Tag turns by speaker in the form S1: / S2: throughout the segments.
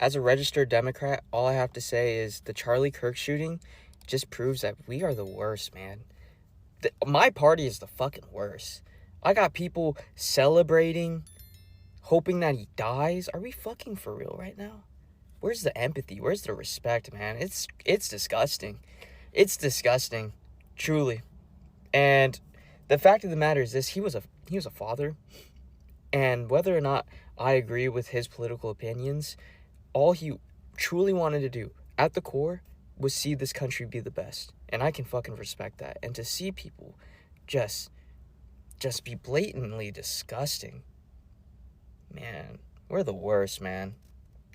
S1: as a registered Democrat, all I have to say is the Charlie Kirk shooting just proves that we are the worst, man. My party is the fucking worst. I got people celebrating, hoping that he dies. Are we fucking for real right now? Where's the empathy? Where's the respect, man? It's disgusting. It's disgusting, truly. And the fact of the matter is this: he was a father, and whether or not I agree with his political opinions, all he truly wanted to do at the core was see this country be the best, and I can fucking respect that. And to see people just be blatantly disgusting, man, we're the worst, man.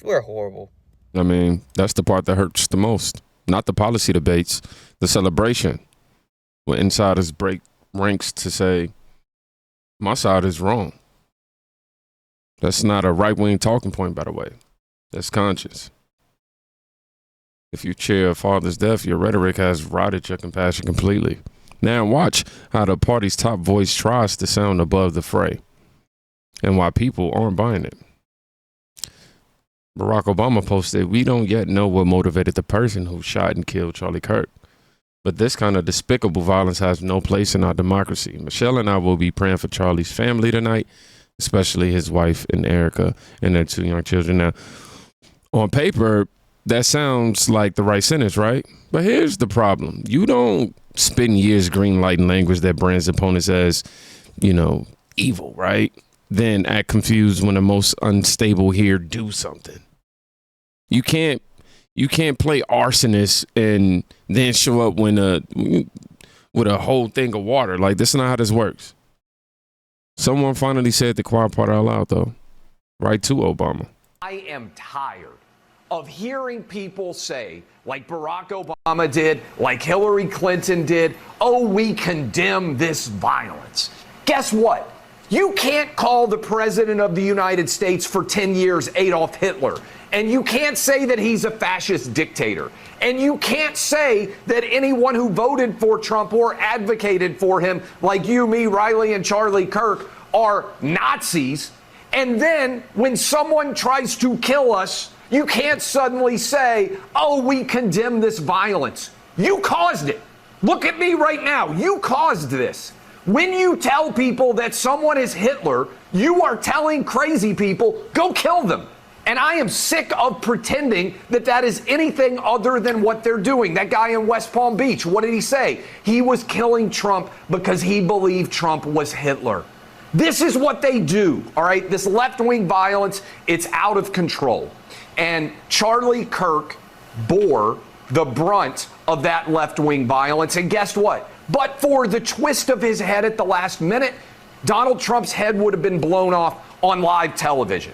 S1: We're horrible.
S2: I mean, that's the part that hurts the most. Not the policy debates, the celebration. When insiders break ranks to say, my side is wrong. That's not a right-wing talking point, by the way. That's conscious. If you cheer a father's death, your rhetoric has rotted your compassion completely. Now watch how the party's top voice tries to sound above the fray and why people aren't buying it. Barack Obama posted, "We don't yet know what motivated the person who shot and killed Charlie Kirk. But this kind of despicable violence has no place in our democracy. Michelle and I will be praying for Charlie's family tonight, especially his wife and Erica and their 2 young children." Now, on paper, that sounds like the right sentence, right? But here's the problem. You don't spend years green-lighting language that brands opponents as, evil, right? Then act confused when the most unstable here do something. You can't play arsonist and then show up with a whole thing of water. Like, this is not how this works. Someone finally said the quiet part out loud, though. Right to Obama.
S3: I am tired of hearing people say, like Barack Obama did, like Hillary Clinton did, oh, we condemn this violence. Guess what? You can't call the president of the United States for 10 years Adolf Hitler. And you can't say that he's a fascist dictator. And you can't say that anyone who voted for Trump or advocated for him, like you, me, Riley, and Charlie Kirk, are Nazis. And then when someone tries to kill us, you can't suddenly say, oh, we condemn this violence. You caused it. Look at me right now. You caused this. When you tell people that someone is Hitler, you are telling crazy people, go kill them. And I am sick of pretending that that is anything other than what they're doing. That guy in West Palm Beach, what did he say? He was killing Trump because he believed Trump was Hitler. This is what they do, all right? This left-wing violence, it's out of control. And Charlie Kirk bore the brunt of that left-wing violence. And guess what? But for the twist of his head at the last minute, Donald Trump's head would have been blown off on live television.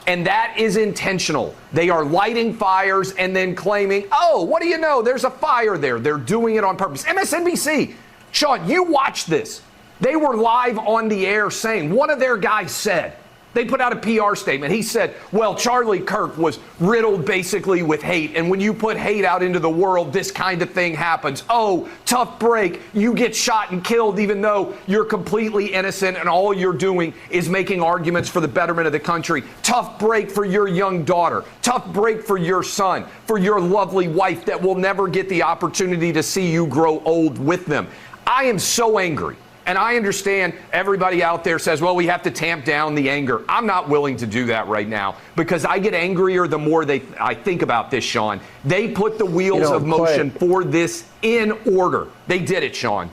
S3: And that is intentional. They are lighting fires and then claiming, oh, what do you know? There's a fire there. They're doing it on purpose. MSNBC, Sean, you watch this. They were live on the air saying, one of their guys said, they put out a PR statement. He said, well, Charlie Kirk was riddled basically with hate. And when you put hate out into the world, this kind of thing happens. Oh, tough break. You get shot and killed even though you're completely innocent and all you're doing is making arguments for the betterment of the country. Tough break for your young daughter. Tough break for your son, for your lovely wife that will never get the opportunity to see you grow old with them. I am so angry. And I understand everybody out there says, well, we have to tamp down the anger. I'm not willing to do that right now because I get angrier the more I think about this, Sean. They put the wheels of motion for this in order. They did it, Sean.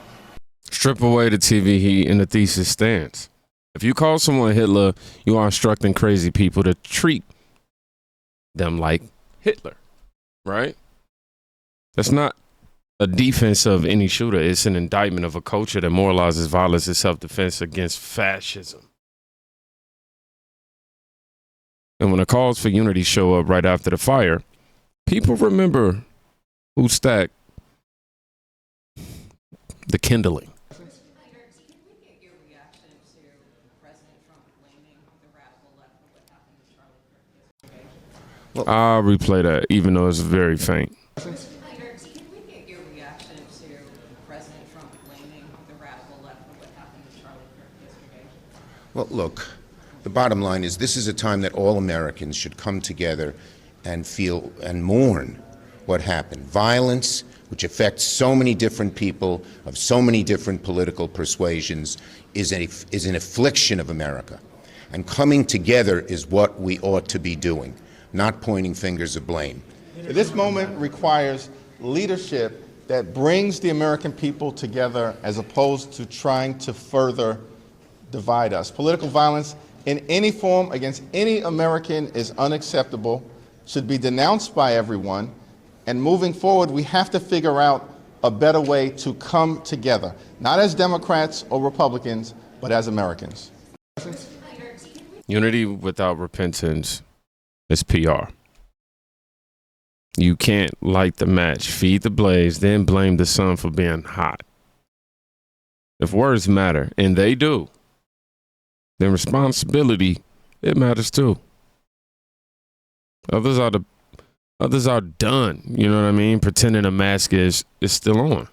S2: Strip away the TV heat and the thesis stands. If you call someone Hitler, you are instructing crazy people to treat them like Hitler, right? That's not a defense of any shooter. It's an indictment of a culture that moralizes violence as self-defense against fascism. And when the calls for unity show up right after the fire, people remember who stacked the kindling.
S4: Can we get your reaction to President Trump blaming the radical left for what happened to Charlie Kirk yesterday?
S2: I'll replay that, even though it's very faint.
S4: Can we get your reaction to President Trump blaming the radical left for what happened to Charlie Kirk yesterday?
S5: Well, look, the bottom line is this is a time that all Americans should come together and feel and mourn what happened. Violence, which affects so many different people of so many different political persuasions, is an affliction of America. And coming together is what we ought to be doing, not pointing fingers of blame.
S6: This moment requires leadership that brings the American people together as opposed to trying to further divide us. Political violence in any form against any American is unacceptable, should be denounced by everyone, and moving forward, we have to figure out a better way to come together, not as Democrats or Republicans, but as Americans.
S2: Unity without repentance is PR. You can't light the match, feed the blaze, then blame the sun for being hot. If words matter, and they do, then responsibility, it matters too. Others are done, you know what I mean? Pretending a mask is still on.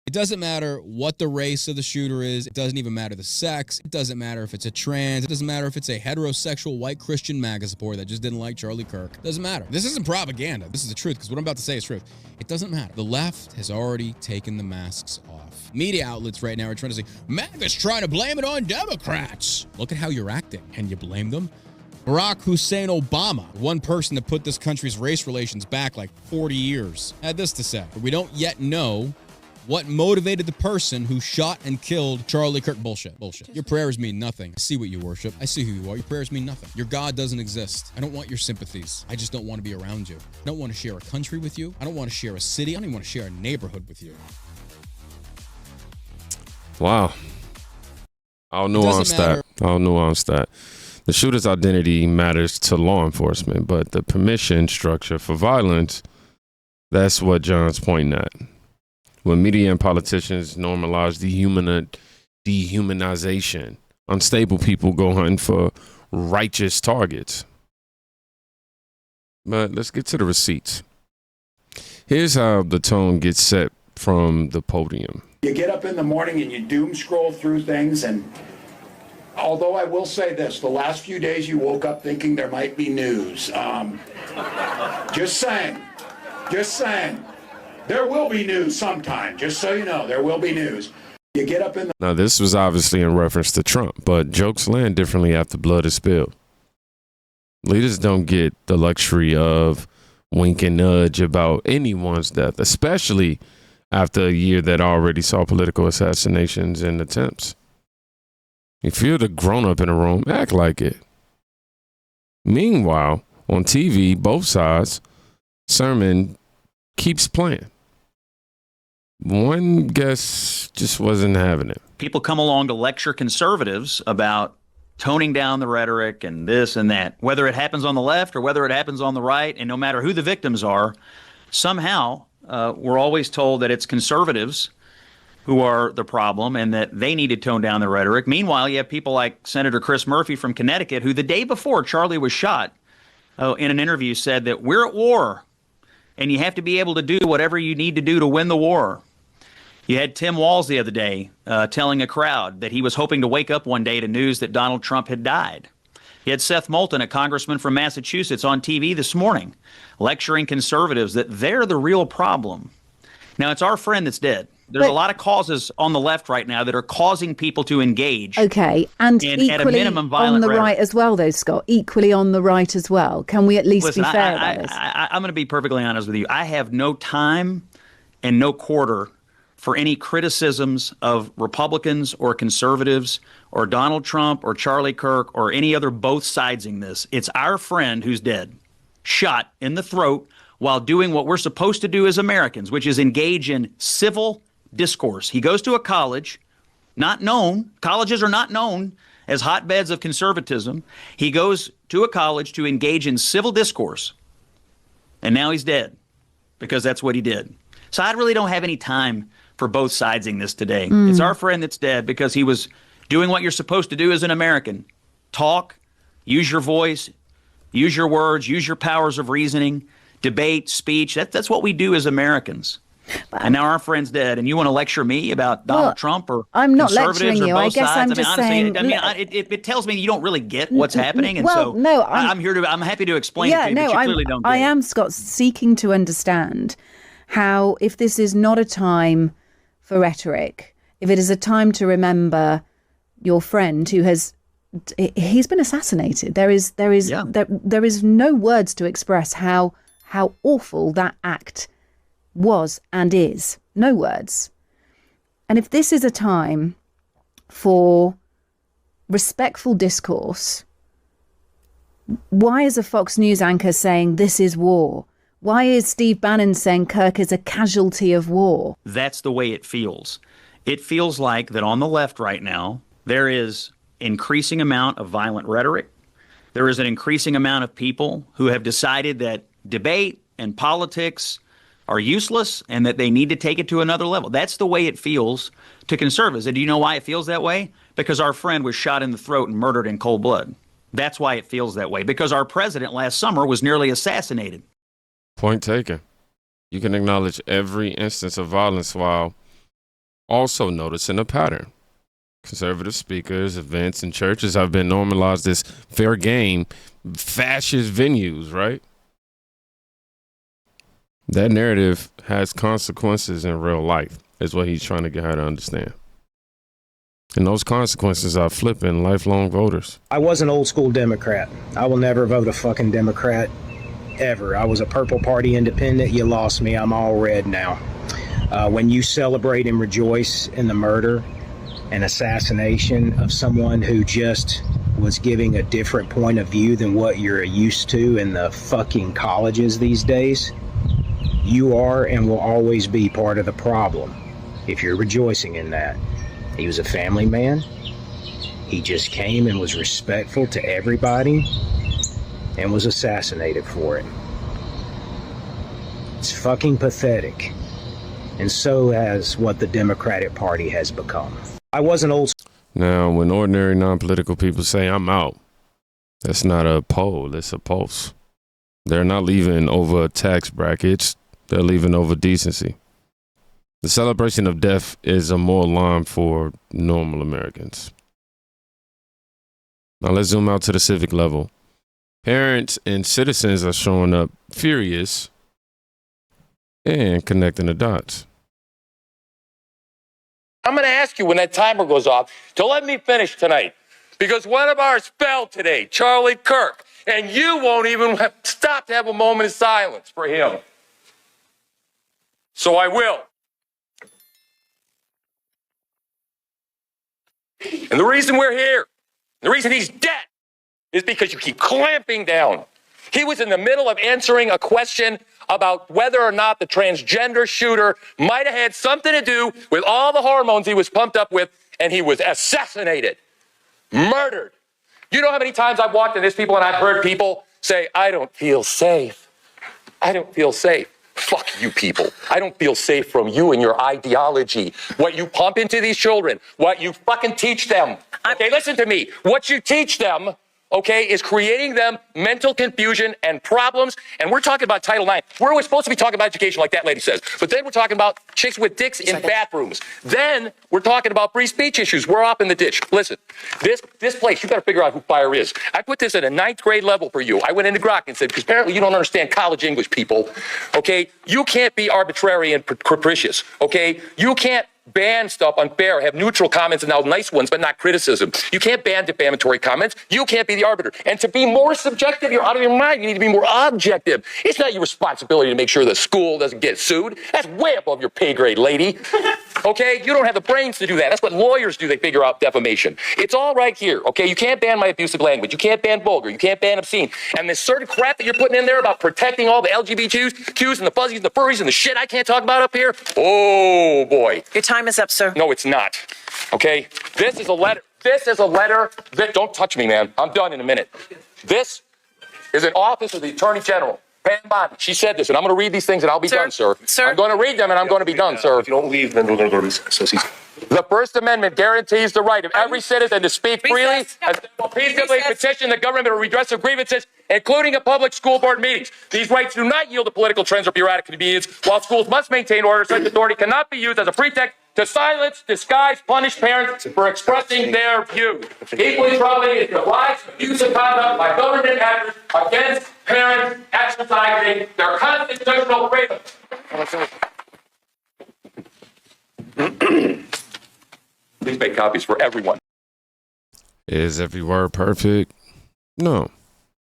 S7: It doesn't matter what the race of the shooter is. It doesn't even matter the sex. It doesn't matter if it's a trans. It doesn't matter if it's a heterosexual white Christian MAGA supporter that just didn't like Charlie Kirk. It doesn't matter. This isn't propaganda. This is the truth, because what I'm about to say is truth. It doesn't matter. The left has already taken the masks off. Media outlets right now are trying to say, MAGA's trying to blame it on Democrats. Look at how you're acting. Can you blame them? Barack Hussein Obama, one person that put this country's race relations back like 40 years, had this to say: we don't yet know what motivated the person who shot and killed Charlie Kirk. Bullshit. Your prayers mean nothing. I see what you worship. I see who you are. Your prayers mean nothing. Your God doesn't exist. I don't want your sympathies. I just don't want to be around you. I don't want to share a country with you. I don't want to share a city. I don't even want to share a neighborhood with you.
S2: Wow. I'll nuance that. The shooter's identity matters to law enforcement, but the permission structure for violence, that's what John's pointing at. When media and politicians normalize dehumanization, unstable people go hunting for righteous targets. But let's get to the receipts. Here's how the tone gets set from the podium.
S8: You get up in the morning and you doom scroll through things, and although I will say this, the last few days you woke up thinking there might be news. Just saying. There will be news sometime, just so you know, there will be news. You get up in the...
S2: Now, this was obviously in reference to Trump, but jokes land differently after blood is spilled. Leaders don't get the luxury of wink and nudge about anyone's death, especially after a year that already saw political assassinations and attempts. If you're the grown-up in a room, act like it. Meanwhile, on TV, both sides, sermon keeps playing. One guest just wasn't having it.
S9: People come along to lecture conservatives about toning down the rhetoric and this and that, whether it happens on the left or whether it happens on the right, and no matter who the victims are, somehow we're always told that it's conservatives who are the problem and that they need to tone down the rhetoric. Meanwhile, you have people like Senator Chris Murphy from Connecticut, who the day before Charlie was shot, in an interview said that we're at war and you have to be able to do whatever you need to do to win the war. You had Tim Walz the other day telling a crowd that he was hoping to wake up one day to news that Donald Trump had died. You had Seth Moulton, a congressman from Massachusetts, on TV this morning lecturing conservatives that they're the real problem. Now, it's our friend that's dead. There's a lot of causes on the left right now that are causing people to engage.
S10: Okay, and
S9: in, at a minimum,
S10: on the
S9: rhetoric.
S10: right as well, though, Scott. Equally on the right as well. Can we at least be fair about this?
S9: I'm going to be perfectly honest with you. I have no time and no quarter for any criticisms of Republicans or conservatives or Donald Trump or Charlie Kirk or any other both sidesing this. It's our friend who's dead, shot in the throat while doing what we're supposed to do as Americans, which is engage in civil discourse. He goes to a college, colleges are not known as hotbeds of conservatism. He goes to a college to engage in civil discourse, and now he's dead because that's what he did. So I really don't have any time for both sidesing this today. It's our friend that's dead because he was doing what you're supposed to do as an American. Talk, use your voice, use your words, use your powers of reasoning, debate, speech. That's what we do as Americans. And now our friend's dead, and you want to lecture me about Donald Trump or
S10: I'm not
S9: conservatives
S10: lecturing
S9: or
S10: you.
S9: both
S10: I guess
S9: sides?
S10: I'm just
S9: honestly,
S10: saying.
S9: It tells me you don't really get what's happening, and
S10: well,
S9: so
S10: no,
S9: I'm happy to explain it to you, but you clearly don't get
S10: I
S9: it.
S10: am, Scott, seeking to understand how, if this is not a time for rhetoric, if it is a time to remember your friend who he's been assassinated. There is no words to express how awful that act was and is. No words. And if this is a time for respectful discourse, why is a Fox News anchor saying this is war? Why is Steve Bannon saying Kirk is a casualty of war?
S9: That's the way it feels. It feels like that on the left right now, there is increasing amount of violent rhetoric. There is an increasing amount of people who have decided that debate and politics are useless and that they need to take it to another level. That's the way it feels to conservatives. And do you know why it feels that way? Because our friend was shot in the throat and murdered in cold blood. That's why it feels that way. Because our president last summer was nearly assassinated.
S2: Point taken. You can acknowledge every instance of violence while also noticing a pattern. Conservative speakers, events, and churches have been normalized as fair game, fascist venues, right? That narrative has consequences in real life, is what he's trying to get her to understand. And those consequences are flipping lifelong voters.
S11: I was an old school Democrat. I will never vote a fucking Democrat, ever. I was a Purple Party independent. You lost me. I'm all red now. When you celebrate and rejoice in the murder and assassination of someone who just was giving a different point of view than what you're used to in the fucking colleges these days, you are and will always be part of the problem if you're rejoicing in that. He was a family man. He just came and was respectful to everybody and was assassinated for it. It's fucking pathetic. And so has what the Democratic Party has become. I was an old...
S2: Now, when ordinary non-political people say, I'm out, that's not a poll, it's a pulse. They're not leaving over tax brackets, they're leaving over decency. The celebration of death is a moral alarm for normal Americans. Now let's zoom out to the civic level. Parents and citizens are showing up furious and connecting the dots.
S12: I'm going to ask you when that timer goes off to let me finish tonight. Because one of ours fell today, Charlie Kirk, and you won't even stop to have a moment of silence for him. So I will. And the reason we're here, the reason he's dead, is because you keep clamping down. He was in the middle of answering a question about whether or not the transgender shooter might have had something to do with all the hormones he was pumped up with, and he was assassinated, murdered. You know how many times I've walked in this people and I've heard people say, I don't feel safe. I don't feel safe. Fuck you people. I don't feel safe from you and your ideology. What you pump into these children, what you fucking teach them. Okay, listen to me. What you teach them, okay, is creating them mental confusion and problems. And we're talking about Title IX. We're supposed to be talking about education like that lady says. But then we're talking about chicks with dicks in bathrooms. Then we're talking about free speech issues. We're off in the ditch. Listen, this place, you got to figure out who fire is. I put this at a 9th grade level for you. I went into Grok and said, because apparently you don't understand college English, people. Okay, you can't be arbitrary and capricious. Okay, you can't ban stuff unfair, have neutral comments and now nice ones, but not criticism. You can't ban defamatory comments. You can't be the arbiter. And to be more subjective, you're out of your mind. You need to be more objective. It's not your responsibility to make sure the school doesn't get sued. That's way above your pay grade, lady. Okay? You don't have the brains to do that. That's what lawyers do. They figure out defamation. It's all right here. Okay? You can't ban my abusive language. You can't ban vulgar. You can't ban obscene. And this certain crap that you're putting in there about protecting all the LGBTQs and the fuzzies and the furries and the shit I can't talk about up here. Oh, boy.
S13: Your time is up, sir.
S12: No, it's not. Okay? This is a letter. This is a letter that, don't touch me, man. I'm done in a minute. This is an office of the Attorney General. Pam Bondi. She said this, and I'm going to read these things and I'll be done, sir. I'm going to read them and I'm going to be done, sir.
S14: If you don't leave, then we're going to go to recess. So
S12: The First Amendment guarantees the right of every citizen to speak freely and peaceably petition the government to redress of grievances, including at public school board meetings. These rights do not yield to political trends or bureaucratic convenience. While schools must maintain order, such authority cannot be used as a pretext to silence, disguise, punish parents for expressing their views. Equally troubling is the rise of abusive conduct by government actors against parents exercising their constitutional freedom. Please make copies for everyone.
S2: Is every word perfect? No.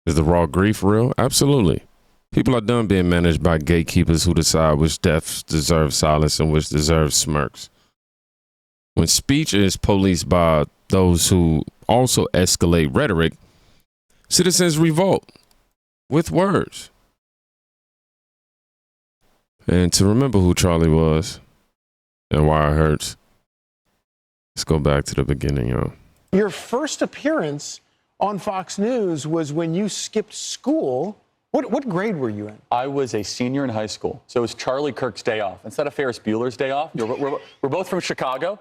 S2: Is the raw grief real? Absolutely. People are done being managed by gatekeepers who decide which deaths deserve silence and which deserve smirks. When speech is policed by those who also escalate rhetoric, citizens revolt with words. And to remember who Charlie was and why it hurts, let's go back to the beginning, y'all.
S13: Your first appearance on Fox News was when you skipped school. What grade were you in?
S14: I was a senior in high school, so it was Charlie Kirk's day off. Instead of Ferris Bueller's day off, we're both from Chicago.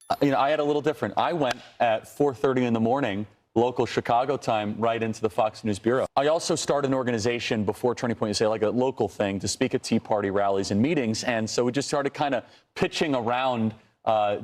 S14: I had a little different. I went at 4:30 in the morning, local Chicago time, right into the Fox News bureau. I also started an organization before Turning Point USA, like a local thing, to speak at Tea Party rallies and meetings. And so we just started kind of pitching around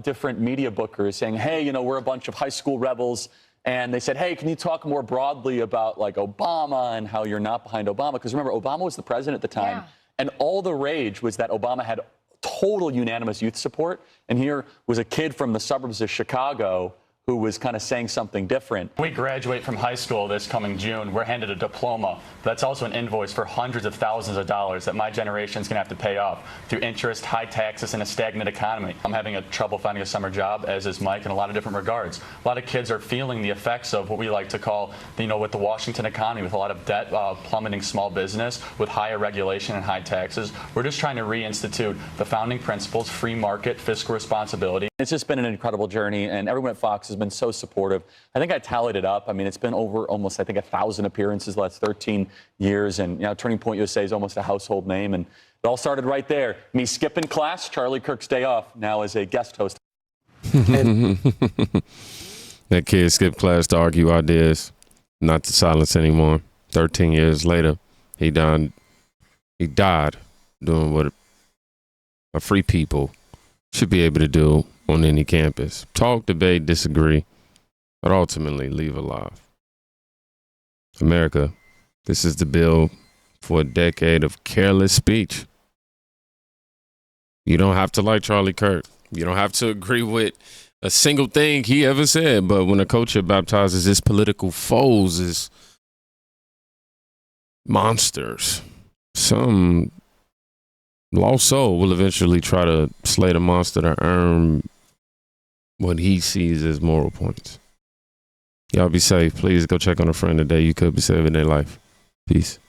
S14: different media bookers saying, hey, we're a bunch of high school rebels. And they said, hey, can you talk more broadly about like Obama and how you're not behind Obama? Because remember, Obama was the president at the time. Yeah. And all the rage was that Obama had total unanimous youth support. And here was a kid from the suburbs of Chicago who was kind of saying something different.
S15: We graduate from high school this coming June. We're handed a diploma. That's also an invoice for hundreds of thousands of dollars that my generation's going to have to pay off through interest, high taxes, and a stagnant economy. I'm having trouble finding a summer job, as is Mike, in a lot of different regards. A lot of kids are feeling the effects of what we like to call, with the Washington economy, with a lot of debt, plummeting small business, with higher regulation and high taxes. We're just trying to reinstitute the founding principles, free market, fiscal responsibility.
S14: It's just been an incredible journey, and everyone at Fox has been so supportive. I think I tallied it up. I mean, it's been over almost, 1,000 appearances the last 13 years, and Turning Point USA is almost a household name, and it all started right there. Me skipping class, Charlie Kirk's day off, now as a guest host.
S2: That kid skipped class to argue ideas, not to silence anyone. 13 years later, he died doing what a free people should be able to do on any campus. Talk, debate, disagree, but ultimately leave alive. America, this is the bill for a decade of careless speech. You don't have to like Charlie Kirk. You don't have to agree with a single thing he ever said, but when a culture baptizes its political foes as monsters, some lost soul will eventually try to slay the monster to earn what he sees as moral points. Y'all be safe. Please go check on a friend today. You could be saving their life. Peace.